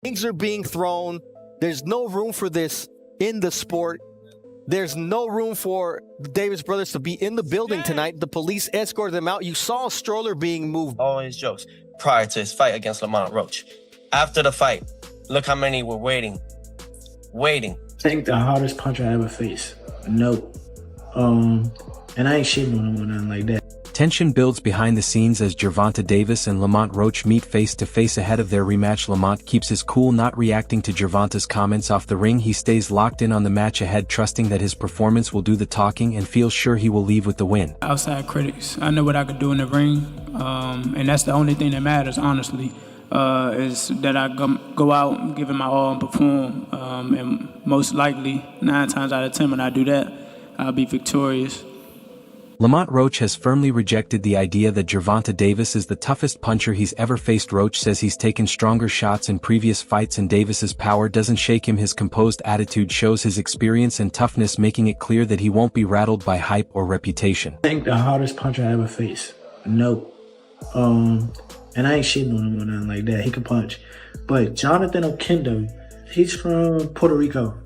Things are being thrown. There's no room for this in the sport. There's no room for the Davis brothers to be in the building tonight. The police escorted them out. You saw a stroller being moved. All his jokes prior to his fight against Lamont Roach. After the fight, look how many were waiting. Tank the hardest punch I ever faced. No. And I ain't shitting on him or nothing like that. Tension builds behind the scenes as Gervonta Davis and Lamont Roach meet face-to-face ahead of their rematch. Lamont keeps his cool, not reacting to Gervonta's comments off the ring. He stays locked in on the match ahead, trusting that his performance will do the talking and feels sure he will leave with the win. Outside critics, I know what I could do in the ring, and that's the only thing that matters, honestly, is that I go out and give it my all and perform, and most likely, 9 times out of 10 when I do that, I'll be victorious. Lamont Roach has firmly rejected the idea that Gervonta Davis is the toughest puncher he's ever faced. Roach says he's taken stronger shots in previous fights and Davis's power doesn't shake him. His composed attitude shows his experience and toughness, making it clear that he won't be rattled by hype or reputation. I think the hardest punch I ever faced. No. And I ain't shitting on him or nothing like that. He can punch. But Jonathan Oquendo, he's from Puerto Rico.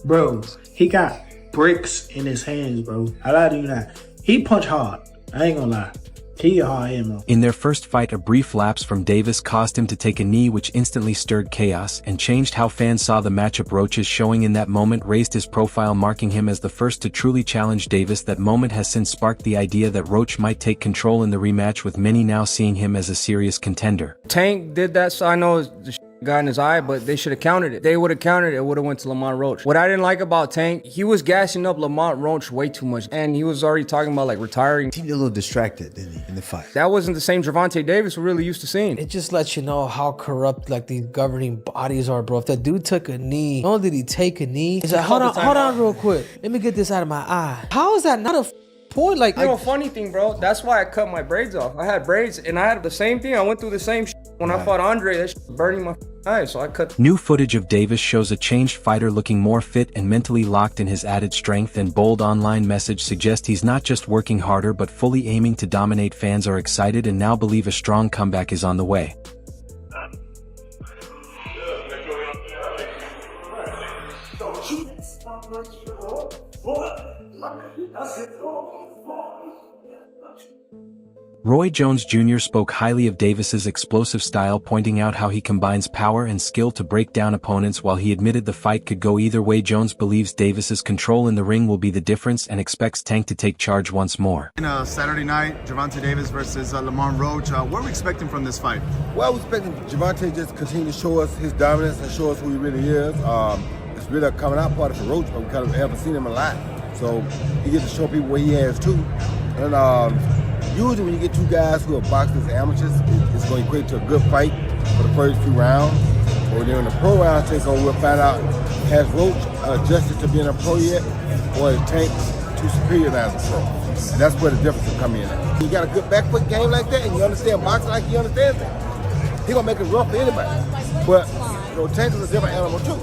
Bro, he got bricks in his hands, bro. I lie to you not. He punch hard. I ain't gonna lie. He a hard ammo. In their first fight, a brief lapse from Davis caused him to take a knee, which instantly stirred chaos and changed how fans saw the matchup. Roach's showing in that moment raised his profile, marking him as the first to truly challenge Davis. That moment has since sparked the idea that Roach might take control in the rematch, with many now seeing him as a serious contender. Tank did that, so I know the got in his eye, but they should have countered it. They would have countered it, would have went to Lamont Roach. What I didn't like about Tank, he was gassing up Lamont Roach way too much, and he was already talking about like retiring. He seemed a little distracted, didn't he, in the fight? That wasn't the same Gervonta Davis we're really used to seeing. It just lets you know how corrupt like these governing bodies are, bro. If that dude took a knee, not only did he take a knee, he's like, hold on real quick. Let me get this out of my eye. How is that not a point? Like, you know, funny thing, bro, that's why I cut my braids off. I had braids, and I had the same thing. I went through the same when I fought Andre. That was burning my eyes, so I cut. New footage of Davis shows a changed fighter looking more fit and mentally locked in. His added strength and bold online message suggest he's not just working harder but fully aiming to dominate. Fans are excited and now believe a strong comeback is on the way. Roy Jones Jr. spoke highly of Davis's explosive style, pointing out how he combines power and skill to break down opponents. While he admitted the fight could go either way, Jones believes Davis's control in the ring will be the difference and expects Tank to take charge once more. Saturday night, Gervonta Davis versus Lamont Roach. What are we expecting from this fight? Well, we're expecting Gervonta to just continue to show us his dominance and show us who he really is. It's really a coming out party for Roach, but we kind of haven't seen him a lot. So he gets to show people what he has too. And usually when you get two guys who are boxers as amateurs, it's going to equate to a good fight for the first few rounds. But then when the pro rounds take over, we'll find out, has Roach adjusted to being a pro yet, or is Tank too superior now as a pro? And that's where the difference will come in at. You got a good back foot game like that, and you understand boxing like he understands it, he's going to make it rough for anybody. But Tank is a different animal too.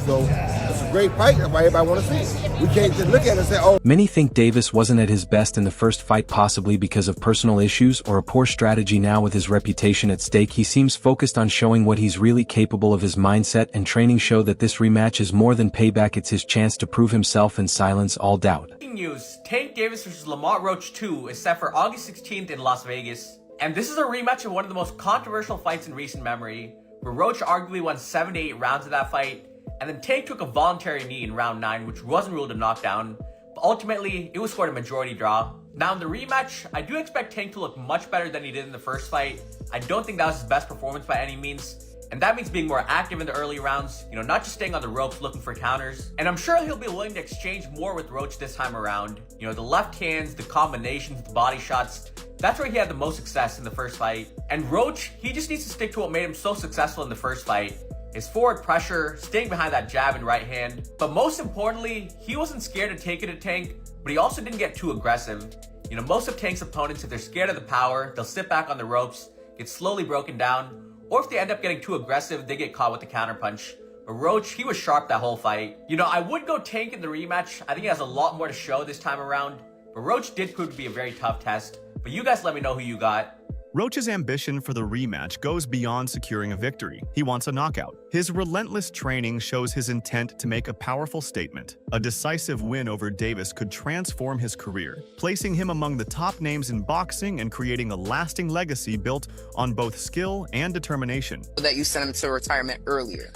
So it's a great fight. That's why everybody want to see it. We can't just look at it and say, oh. Many think Davis wasn't at his best in the first fight, possibly because of personal issues or a poor strategy. Now with his reputation at stake, he seems focused on showing what he's really capable of. His mindset and training show that this rematch is more than payback. It's his chance to prove himself and silence all doubt. Breaking news, Tank Davis vs. Lamont Roach 2 is set for August 16th in Las Vegas. And this is a rematch of one of the most controversial fights in recent memory, where Roach arguably won 7 to 8 rounds of that fight. And then Tank took a voluntary knee in round 9, which wasn't ruled a knockdown, but ultimately it was scored a majority draw. Now in the rematch, I do expect Tank to look much better than he did in the first fight. I don't think that was his best performance by any means, and that means being more active in the early rounds, not just staying on the ropes looking for counters. And I'm sure he'll be willing to exchange more with Roach this time around. The left hands, the combinations, the body shots, that's where he had the most success in the first fight. And Roach, he just needs to stick to what made him so successful in the first fight. His forward pressure, staying behind that jab and right hand. But most importantly, he wasn't scared to take it at Tank, but he also didn't get too aggressive. Most of Tank's opponents, if they're scared of the power, they'll sit back on the ropes, get slowly broken down, or if they end up getting too aggressive, they get caught with the counterpunch. But Roach, he was sharp that whole fight. I would go Tank in the rematch. I think he has a lot more to show this time around, but Roach did prove to be a very tough test. But you guys let me know who you got. Roach's ambition for the rematch goes beyond securing a victory. He wants a knockout. His relentless training shows his intent to make a powerful statement. A decisive win over Davis could transform his career, placing him among the top names in boxing and creating a lasting legacy built on both skill and determination. That you sent him to retirement earlier.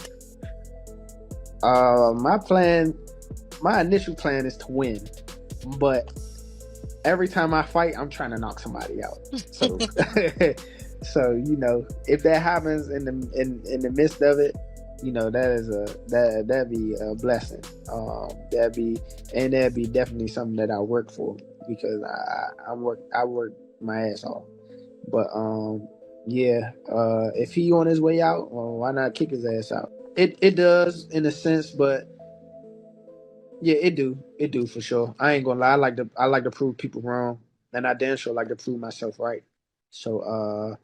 My initial plan is to win, but every time I fight, I'm trying to knock somebody out. So, so you know, if that happens in the midst of it, you know, that'd be a blessing. That'd be definitely something that I work for, because I work my ass off. But if he on his way out, well, why not kick his ass out? It does in a sense, but yeah, it do for sure. I ain't gonna lie. I like to prove people wrong, and I damn sure like to prove myself right. So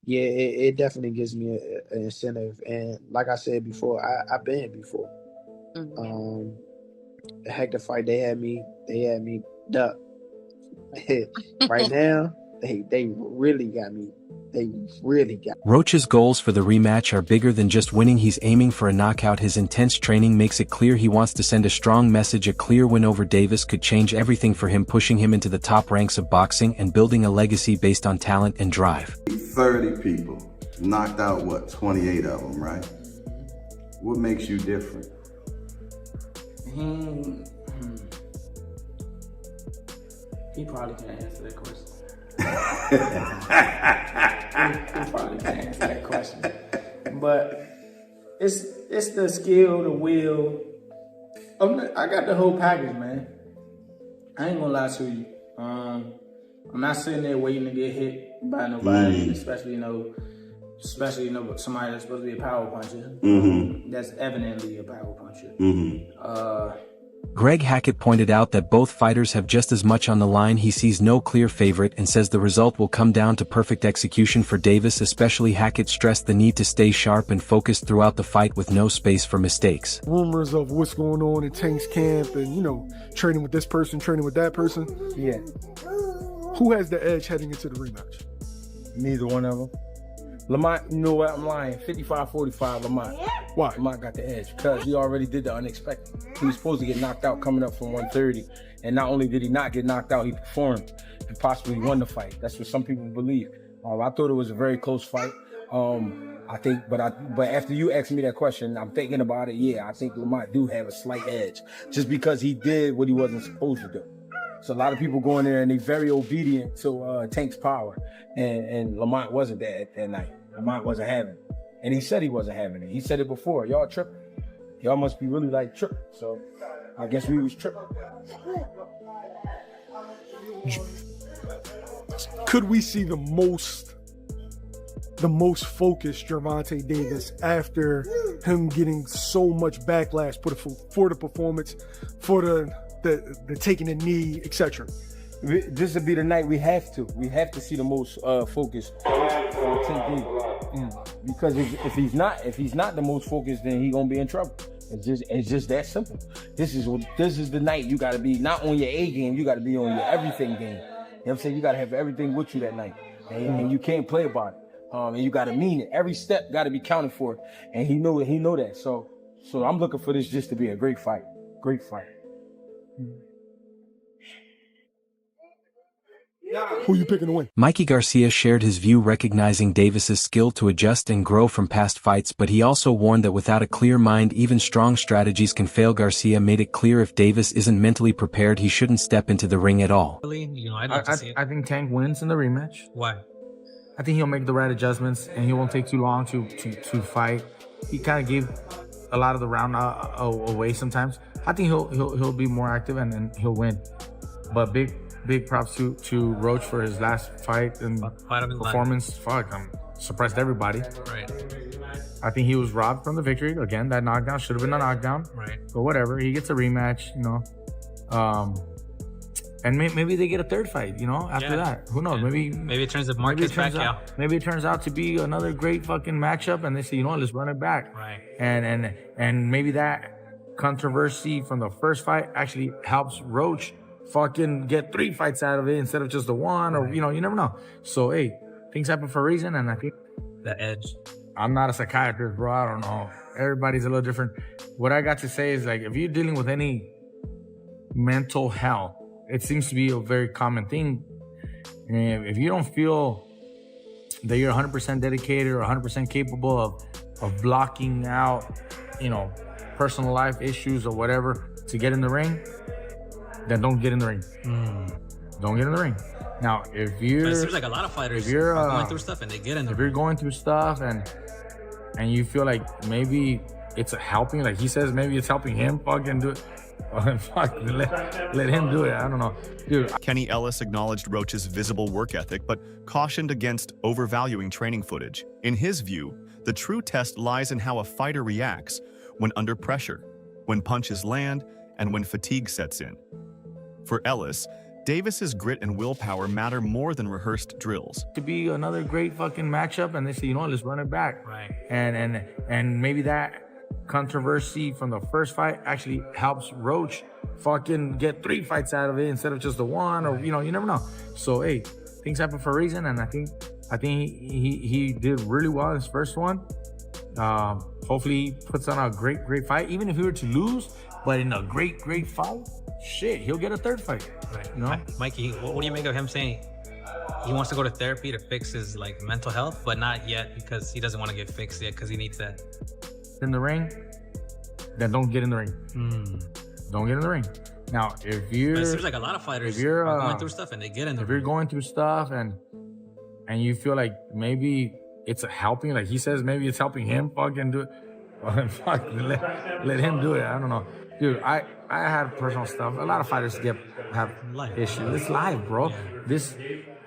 it definitely gives me an incentive. And like I said before, I've been before. The Hector fight, they had me duck. Right now, they really got me. They really got me. Roach's goals for the rematch are bigger than just winning. He's aiming for a knockout. His intense training makes it clear he wants to send a strong message. A clear win over Davis could change everything for him, pushing him into the top ranks of boxing and building a legacy based on talent and drive. 30 people, knocked out, 28 of them, right? What makes you different? He probably can't answer that question. he probably can't answer that question. But it's the skill, the will. I got the whole package, man. I ain't gonna lie to you. I'm not sitting there waiting to get hit by nobody, especially somebody that's supposed to be a power puncher. That's evidently a power puncher. Greg Hackett pointed out that both fighters have just as much on the line. He sees no clear favorite and says the result will come down to perfect execution for Davis. Especially Hackett stressed the need to stay sharp and focused throughout the fight with no space for mistakes. Rumors of what's going on in Tank's camp and, you know, training with this person, training with that person. Yeah. Who has the edge heading into the rematch? Neither one of them. Lamont, you know what? I'm lying. 55-45, Lamont. Why? Lamont got the edge because he already did the unexpected. He was supposed to get knocked out coming up from 130. And not only did he not get knocked out, he performed and possibly won the fight. That's what some people believe. I thought it was a very close fight. I think, but after you asked me that question, I'm thinking about it. Yeah, I think Lamont do have a slight edge just because he did what he wasn't supposed to do. So a lot of people go in there and they're very obedient to Tank's power. And Lamont wasn't that night. Lamont wasn't having it. And he said he wasn't having it. He said it before. Y'all tripping. Y'all must be really like tripping. So I guess we was tripping. Could we see the most focused Gervonta Davis after him getting so much backlash for the performance, for the taking a knee, etc.? This would be the night we have to see the most focused because if he's not the most focused, then he's gonna be in trouble. It's just that simple. This is the night you gotta be not on your A game, you gotta be on your everything game. You know what I'm saying? You gotta have everything with you that night, and you can't play about it. And you gotta mean it. Every step gotta be counted for, and he know that. So I'm looking for this just to be a great fight. Great fight. Who you picking to win? Mikey Garcia shared his view, recognizing Davis's skill to adjust and grow from past fights, but he also warned that without a clear mind, even strong strategies can fail. Garcia made it clear if Davis isn't mentally prepared, he shouldn't step into the ring at all. I think Tank wins in the rematch. Why? I think he'll make the right adjustments, and he won't take too long to fight. He kind of gave a lot of the round away sometimes. I think he'll be more active and he'll win. But big props to Roach for his last fight and performance. Fuck, surprised everybody. Right. I think he was robbed from the victory. Again, that knockdown should have been a knockdown. Right. But whatever, he gets a rematch, you know. And maybe they get a third fight, you know, after that. Who knows? Maybe it turns out maybe it turns out to be another great fucking matchup, and they say, you know what, let's run it back. Right. And maybe that controversy from the first fight actually helps Roach fucking get 3 fights out of it instead of just the one, or you know, you never know. So hey, things happen for a reason, and I think The edge. I'm not a psychiatrist, bro. I don't know. Everybody's a little different. What I got to say is, like, if you're dealing with any mental health, it seems to be a very common thing. And if you don't feel that you're 100% dedicated or 100% capable of blocking out, you know, personal life issues or whatever to get in the ring, then don't get in the ring. Don't get in the ring. Now, if you're, But it seems like a lot of fighters if you're are going through stuff and they get in the if ring. you're going through stuff and you feel like maybe it's helping, like he says, maybe it's helping him fucking do it. Fuck, let him do it. I don't know. Dude. Kenny Ellis acknowledged Roach's visible work ethic, but cautioned against overvaluing training footage. In his view, the true test lies in how a fighter reacts when under pressure, when punches land, and when fatigue sets in. For Ellis, Davis's grit and willpower matter more than rehearsed drills. To be another great fucking matchup, and they say, you know what, let's run it back. Right. And maybe that controversy from the first fight actually helps Roach fucking get 3 fights out of it instead of just the one, or you know, you never know. So hey, things happen for a reason, and I think he did really well in his first one. Hopefully he puts on a great fight, even if he were to lose, but in a great fight, shit, he'll get a 3rd fight. Right. You know? Mikey, what do you make of him saying he wants to go to therapy to fix his like mental health, but not yet because he doesn't want to get fixed yet because he needs that? In the ring, then don't get in the ring. Don't get in the ring. Now, if you're, But it seems like a lot of fighters are going through stuff and they get in the if ring. you're going through stuff and you feel like maybe it's helping, like he says, maybe it's helping him fucking do it. Fuck, let him do it. I don't know. Dude, I had personal stuff. A lot of fighters have issues. It's life, bro. This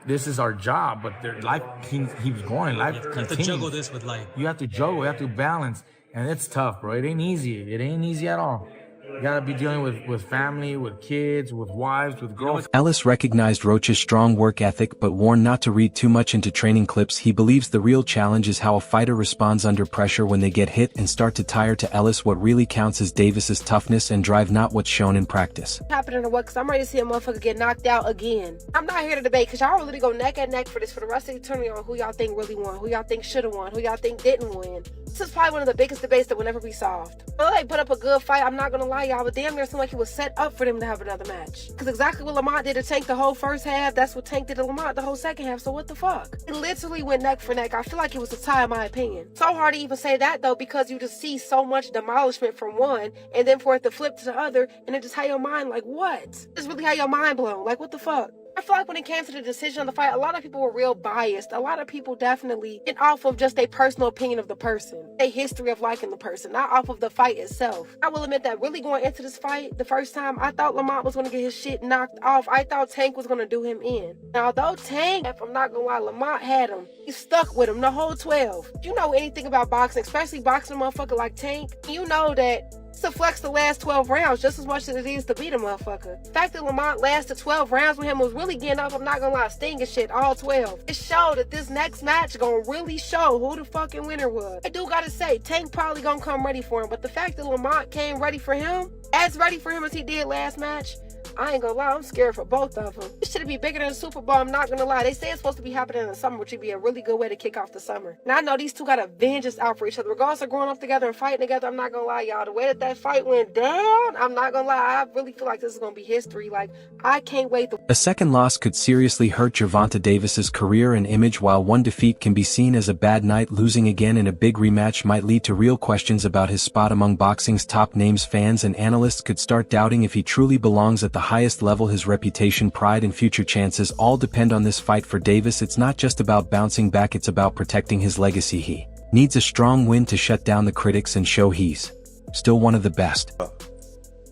is our job, but their life keeps going. Life You have continues. to juggle this with life. You have to juggle. You have to balance. And it's tough, bro. It ain't easy. It ain't easy at all. You gotta be dealing with family, with kids, with wives, with girlfriends. Ellis recognized Roach's strong work ethic but warned not to read too much into training clips. He believes the real challenge is how a fighter responds under pressure when they get hit and start to tire. To Ellis, what really counts is Davis's toughness and drive, not what's shown in practice. Happening to what? Because I'm ready to see a motherfucker get knocked out again. I'm not here to debate because y'all really go neck and neck for this for the rest of the tournament on who y'all think really won, who y'all think should have won, who y'all think didn't win. This is probably one of the biggest debates that will never be solved. Well, they put up a good fight. I'm not gonna lie, y'all, but damn near seemed like it was set up for them to have another match. Because exactly what Lamont did to Tank the whole first half, that's what Tank did to Lamont the whole second half. So what the fuck? It literally went neck for neck. I feel like it was a tie in my opinion. So hard to even say that though, because you just see so much demolishment from one, and then for it to flip to the other, and it just had your mind like, what? Just really had your mind blown. Like, what the fuck? I feel like when it came to the decision of the fight, a lot of people were real biased. A lot of people definitely went off of just a personal opinion of the person, a history of liking the person, not off of the fight itself. I will admit that really going into this fight, the first time, I thought Lamont was going to get his shit knocked off. I thought Tank was going to do him in. Now, although Tank, if I'm not going to lie, Lamont had him. He stuck with him the whole 12. If you know anything about boxing, especially boxing a motherfucker like Tank, you know that to flex the last 12 rounds just as much as it is to beat a motherfucker. The fact that Lamont lasted 12 rounds with him was really getting up, I'm not gonna lie, stinging shit, all 12. It showed that this next match gonna really show who the fucking winner was. I do gotta say, Tank probably gonna come ready for him, but the fact that Lamont came ready for him, as ready for him as he did last match, I ain't gonna lie, I'm scared for both of them. This should be bigger than the Super Bowl, I'm not gonna lie. They say it's supposed to be happening in the summer, which would be a really good way to kick off the summer. And I know these two got a vengeance out for each other. Regardless of growing up together and fighting together, I'm not gonna lie, y'all. The way that fight went down, I'm not gonna lie, I really feel like this is gonna be history. Like, I can't wait to... A second loss could seriously hurt Gervonta Davis's career and image. While one defeat can be seen as a bad night, losing again in a big rematch might lead to real questions about his spot among boxing's top names. Fans and analysts could start doubting if he truly belongs at the highest level. His reputation, pride, and future chances all depend on this fight for Davis. It's not just about bouncing back, it's about protecting his legacy. He needs a strong win to shut down the critics and show he's still one of the best.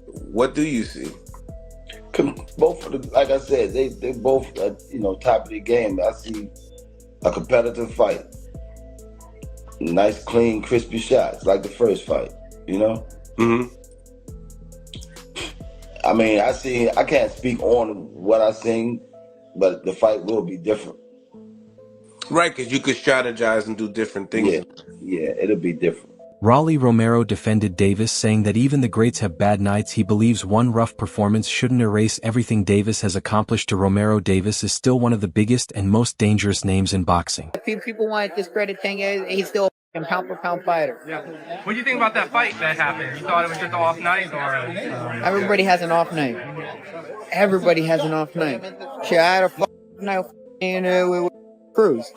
What do you see? Both of them, like I said, they both top of the game. I see a competitive fight, nice, clean, crispy shots like the first fight. I mean, I can't speak on what I seen, but the fight will be different. Right, because you could strategize and do different things. Yeah, it'll be different. Rolly Romero defended Davis, saying that even the greats have bad nights. He believes one rough performance shouldn't erase everything Davis has accomplished. To Romero, Davis is still one of the biggest and most dangerous names in boxing. People want to discredit Tank. He's still a pound-for-pound fighter. Yeah. What do you think about that fight that happened? You thought it was just an off night, or? Everybody has an off night. Everybody has an off night. Shit, I had a night with Cruz.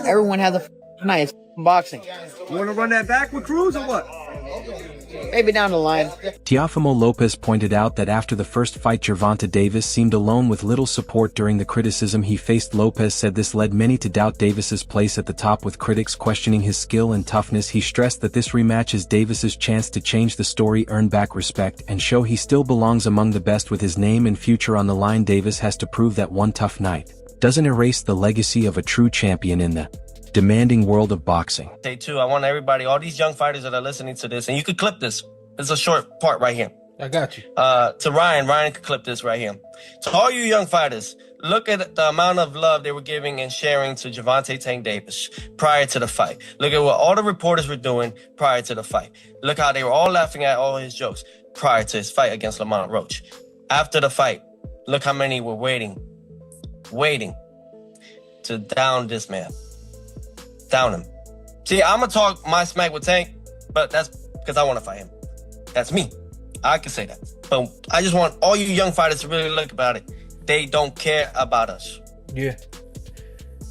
Everyone has a night. It's boxing. You want to run that back with Cruz or what? Maybe down the line. Teofimo Lopez pointed out that after the first fight, Gervonta Davis seemed alone with little support during the criticism he faced. Lopez said this led many to doubt Davis's place at the top, with critics questioning his skill and toughness. He stressed that this rematch is Davis's chance to change the story, earn back respect, and show he still belongs among the best. With his name and future on the line, Davis has to prove that one tough night doesn't erase the legacy of a true champion in the demanding world of boxing. Day two, I want everybody, all these young fighters that are listening to this, and you could clip this. It's a short part right here. I got you. To Ryan could clip this right here. To all you young fighters, look at the amount of love they were giving and sharing to Gervonta Tank Davis prior to the fight. Look at what all the reporters were doing prior to the fight. Look how they were all laughing at all his jokes prior to his fight against Lamont Roach. After the fight, look how many were waiting to down this man. Down him. See, I'm gonna talk my smack with Tank, but that's because I want to fight him. That's me. I can say that. But I just want all you young fighters to really look about it. They don't care about us. Yeah.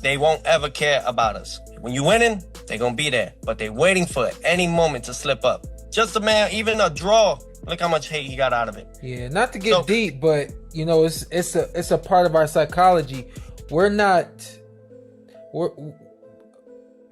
They won't ever care about us. When you winning, they're gonna be there. But they're waiting for any moment to slip up. Just a man, even a draw. Look how much hate he got out of it. Yeah, not to get deep, but you know, it's a part of our psychology.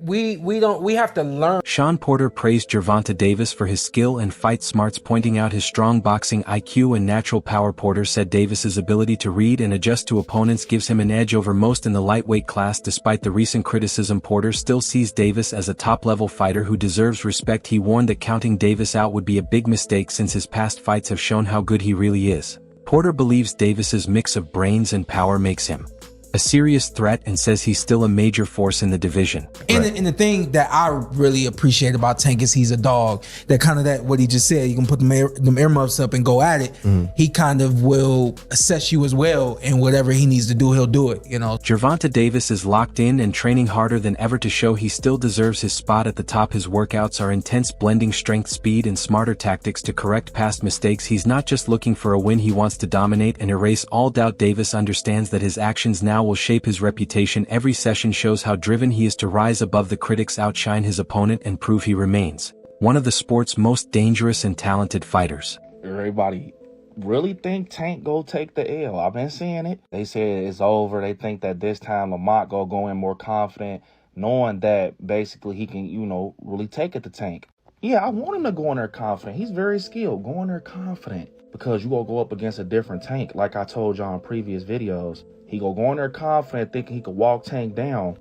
We have to learn. Sean Porter praised Gervonta Davis for his skill and fight smarts, pointing out his strong boxing IQ and natural power. Porter said Davis's ability to read and adjust to opponents gives him an edge over most in the lightweight class. Despite the recent criticism, Porter still sees Davis as a top-level fighter who deserves respect. He warned that counting Davis out would be a big mistake since his past fights have shown how good he really is. Porter believes Davis's mix of brains and power makes him a serious threat and says he's still a major force in the division. And the thing that I really appreciate about Tank is he's a dog. That kind of what he just said, you can put them earmuffs up and go at it. He kind of will assess you as well, and whatever he needs to do, he'll do it, you know. Gervonta Davis is locked in and training harder than ever to show he still deserves his spot at the top. His workouts are intense, blending strength, speed, and smarter tactics to correct past mistakes. He's not just looking for a win, he wants to dominate and erase all doubt. Davis understands that his actions now will shape his reputation. Every session shows how driven he is to rise above the critics, outshine his opponent, and prove he remains one of the sport's most dangerous and talented fighters. Everybody really think Tank go take the L. I've been seeing it. They say it's over. They think that this time Lamont go in more confident, knowing that basically he can, you know, really take it to Tank. Yeah, I want him to go in there confident. He's very skilled. Go in there confident, because you gonna go up against a different Tank. Like I told y'all in previous videos, he gonna go in there confident, thinking he could walk Tank down.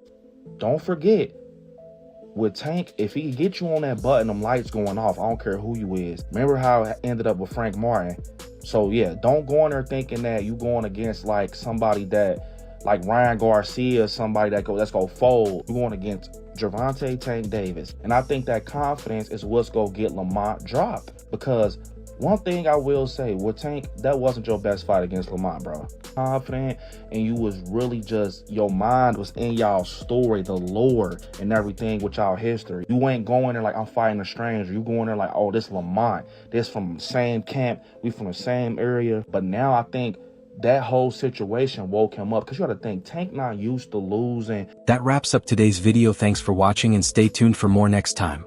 Don't forget, with Tank, if he get you on that button, them lights going off, I don't care who you is. Remember how it ended up with Frank Martin? So yeah, don't go in there thinking that you going against like somebody that, like Ryan Garcia, somebody that's gonna fold. You're going against Gervonta Tank Davis. And I think that confidence is what's gonna get Lamont dropped. Because one thing I will say, with Tank, that wasn't your best fight against Lamont, bro. Confident, and you was really just, your mind was in y'all story, the lore and everything with y'all history. You ain't going there like I'm fighting a stranger. You going there like, oh, this Lamont, this from the same camp, we from the same area. But now I think that whole situation woke him up, because you gotta think, Tank not used to losing. That wraps up today's video. Thanks for watching and stay tuned for more next time.